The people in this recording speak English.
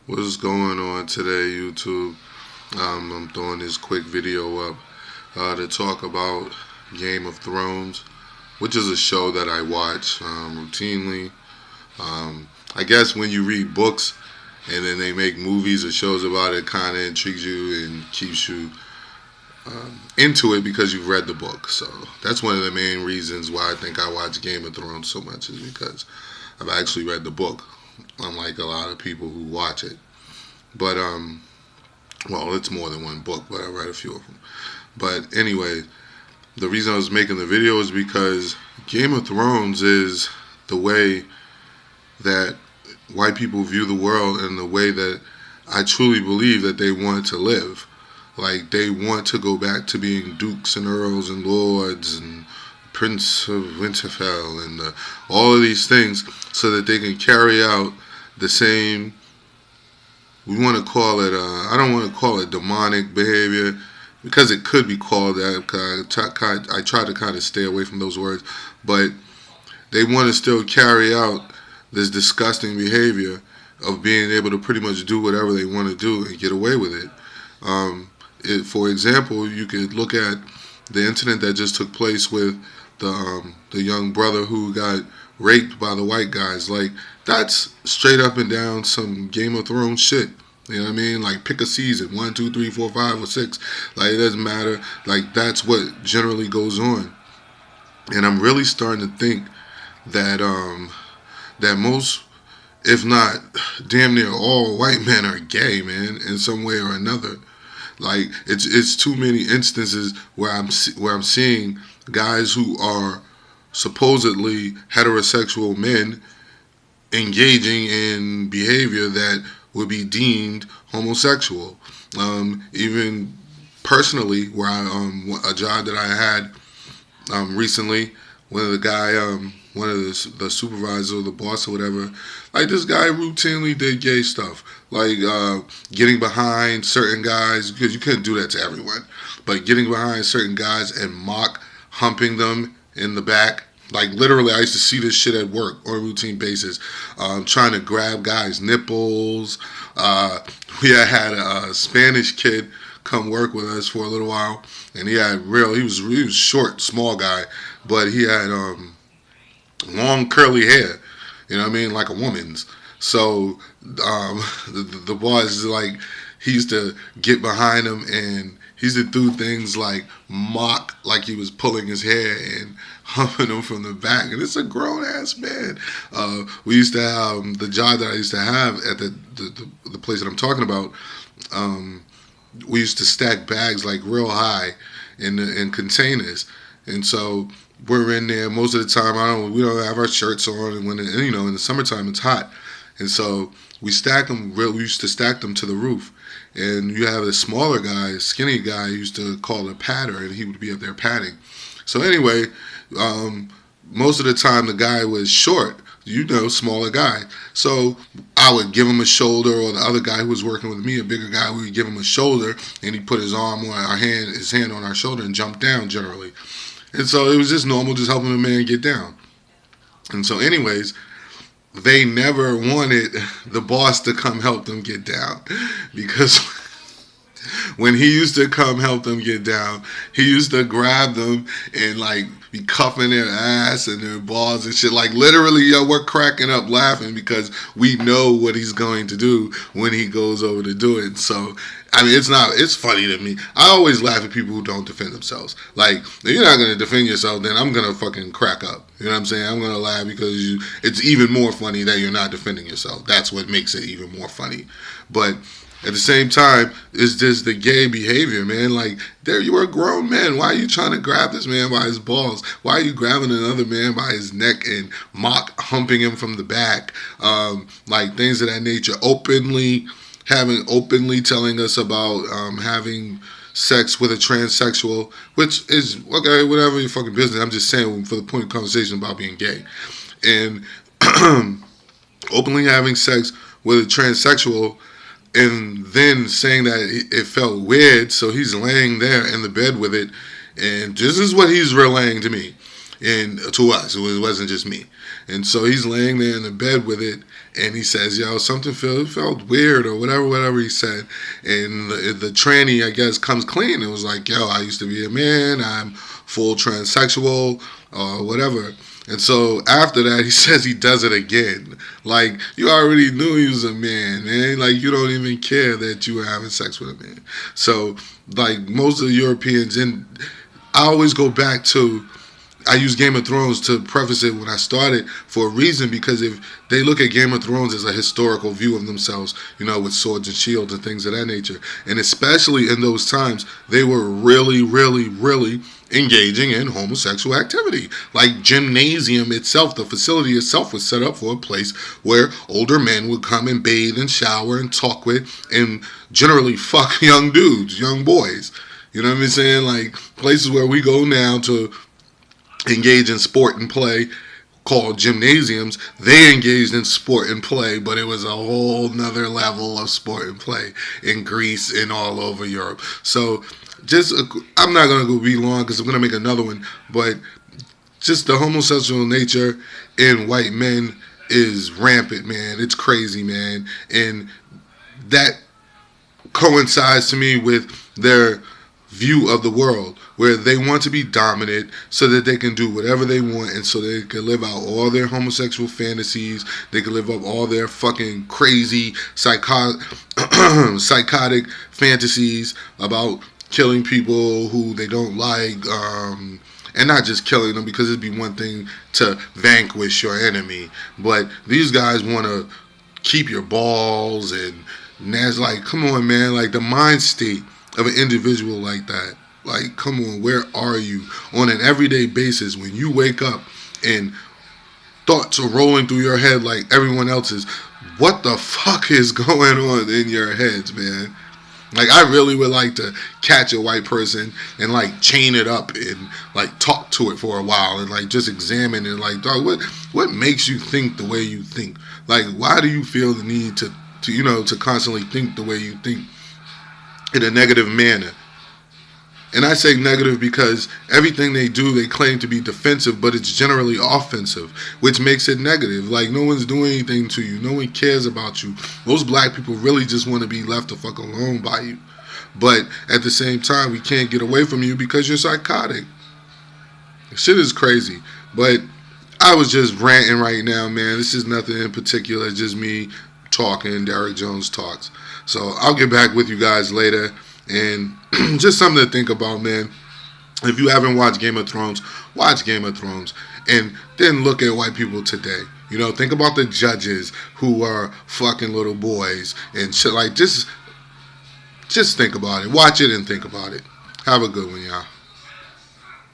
What's going on today, YouTube? I'm throwing this quick video up to talk about Game of Thrones, which is a show that I watch routinely. I guess when you read books and then they make movies or shows about it, kind of intrigues you and keeps you into it because you've read the book. So that's one of the main reasons why I think I watch Game of Thrones so much, is because I've actually read the book, unlike a lot of people who watch it. But well, it's more than one book, but I read a few of them. But anyway, the reason I was making the video is because Game of Thrones is the way that white people view the world and the way that I truly believe that they want to live. Like, they want to go back to being dukes and earls and lords and Prince of Winterfell and all of these things, so that they can carry out the same, we want to call it, I don't want to call it demonic behavior, because it could be called that. I try to kind of stay away from those words, but they want to still carry out this disgusting behavior of being able to pretty much do whatever they want to do and get away with it. For example, you could look at the incident that just took place with the young brother who got raped by the white guys. Like, that's straight up and down some Game of Thrones shit. You know what I mean? Like, pick a season, 1, 2, 3, 4, 5, or 6. Like, it doesn't matter. Like, that's what generally goes on. And I'm really starting to think that that most, if not damn near all, white men are gay, man, in some way or another. Like, it's too many instances where I'm seeing guys who are supposedly heterosexual men engaging in behavior that would be deemed homosexual. Even personally, where a job that I had recently, one of the guy, one of the supervisor or the boss or whatever, like, this guy routinely did gay stuff, like getting behind certain guys, because you couldn't do that to everyone, but getting behind certain guys and mock humping them in the back. Like, literally, I used to see this shit at work on a routine basis, trying to grab guys' nipples. We had a Spanish kid come work with us for a little while, and he was short, small guy, but he had long curly hair, you know what I mean, like a woman's. So the boss, like, he used to get behind him and he used to do things like mock, like he was pulling his hair and humping him from the back. And it's a grown ass man. We used to have the job that I used to have at the place that I'm talking about. We used to stack bags like real high in containers, and so we're in there most of the time. We don't have our shirts on, and in the summertime it's hot, and so we stack them. We used to stack them to the roof, and you have a smaller guy, skinny guy, used to call a patter, and he would be up there patting. So anyway, most of the time the guy was short, smaller guy. So I would give him a shoulder, or the other guy who was working with me, a bigger guy, we would give him a shoulder, and he put his hand on our shoulder and jump down generally. And so it was just normal, just helping the man get down. And so anyways, they never wanted the boss to come help them get down, because when he used to come help them get down, he used to grab them and, like, be cuffing their ass and their balls and shit. Like, literally, we're cracking up laughing because we know what he's going to do when he goes over to do it. So, I mean, it's funny to me. I always laugh at people who don't defend themselves. Like, if you're not going to defend yourself, then I'm going to fucking crack up. You know what I'm saying? I'm going to laugh because it's even more funny that you're not defending yourself. That's what makes it even more funny. But at the same time, it's just the gay behavior, man. Like, there, you are a grown man. Why are you trying to grab this man by his balls? Why are you grabbing another man by his neck and mock humping him from the back? Like, things of that nature. Openly telling us about having sex with a transsexual, which is, okay, whatever your fucking business. I'm just saying, for the point of conversation about being gay. And openly having sex with a transsexual, and then saying that it felt weird, so he's laying there in the bed with it, and this is what he's relaying to me and to us. It wasn't just me. And so he's laying there in the bed with it, and he says, "Yo, something felt weird or whatever he said." And the tranny, I guess, comes clean and was like, "Yo, I used to be a man. I'm full transsexual or whatever." And so after that, he says he does it again. Like, you already knew he was a man, man. Like, you don't even care that you were having sex with a man. So, like, most of the Europeans, and I always go back to, I use Game of Thrones to preface it when I started for a reason, because if they look at Game of Thrones as a historical view of themselves, you know, with swords and shields and things of that nature, and especially in those times, they were really, really, really engaging in homosexual activity. Like, gymnasium itself, the facility itself was set up for a place where older men would come and bathe and shower and talk with and generally fuck young dudes, young boys. You know what I'm saying? Like, places where we go now to engage in sport and play, called gymnasiums, they engaged in sport and play, but it was a whole nother level of sport and play in Greece and all over Europe. So just, I'm not going to go be long because I'm going to make another one, but just the homosexual nature in white men is rampant, man. It's crazy, man. And that coincides to me with their view of the world, where they want to be dominant so that they can do whatever they want, and so they can live out all their homosexual fantasies. They can live up all their fucking crazy psychotic fantasies about killing people who they don't like, and not just killing them, because it'd be one thing to vanquish your enemy, but these guys want to keep your balls, and that's like, come on, man. Like, the mind state of an individual like that, like, come on, where are you on an everyday basis when you wake up and thoughts are rolling through your head like everyone else's? What the fuck is going on in your heads, man? Like, I really would like to catch a white person and, like, chain it up and, like, talk to it for a while and, like, just examine it. Like, dog, what makes you think the way you think? Like, why do you feel the need to you know, to constantly think the way you think in a negative manner? And I say negative because everything they do, they claim to be defensive, but it's generally offensive, which makes it negative. Like, no one's doing anything to you. No one cares about you. Most black people really just want to be left the fuck alone by you. But at the same time, we can't get away from you because you're psychotic. Shit is crazy. But I was just ranting right now, man. This is nothing in particular, just me talking, Derek Jones talks. So I'll get back with you guys later. And just something to think about, man. If you haven't watched Game of Thrones, watch Game of Thrones. And then look at white people today. You know, think about the judges who are fucking little boys and shit. Like, just think about it. Watch it and think about it. Have a good one, y'all.